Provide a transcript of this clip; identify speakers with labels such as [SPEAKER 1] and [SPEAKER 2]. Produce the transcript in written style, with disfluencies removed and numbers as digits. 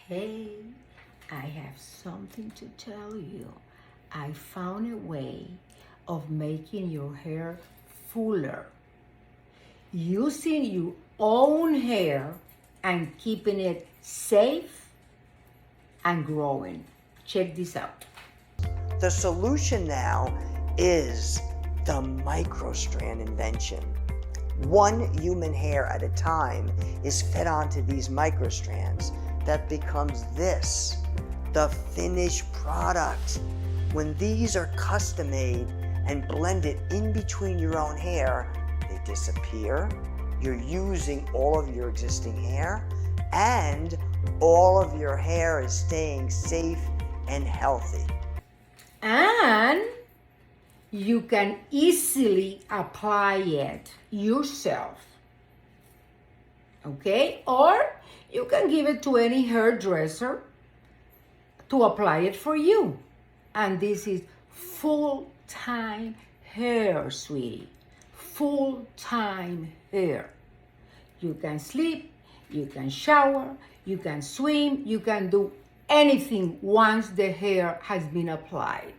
[SPEAKER 1] Hey, I have something to tell you. I found a way of making your hair fuller using your own hair and keeping it safe and growing. Check this out.
[SPEAKER 2] The solution now is the microstrand invention. One human hair at a time is fed onto these microstrands that becomes this, the finished product. When these are custom made and blended in between your own hair, they disappear. You're using all of your existing hair, and all of your hair is staying safe and healthy.
[SPEAKER 1] And you can easily apply it yourself. Okay? Or you can give it to any hairdresser to apply it for you. And this is full-time hair, sweetie. Full-time hair. You can sleep, you can shower, you can swim, you can do anything once the hair has been applied.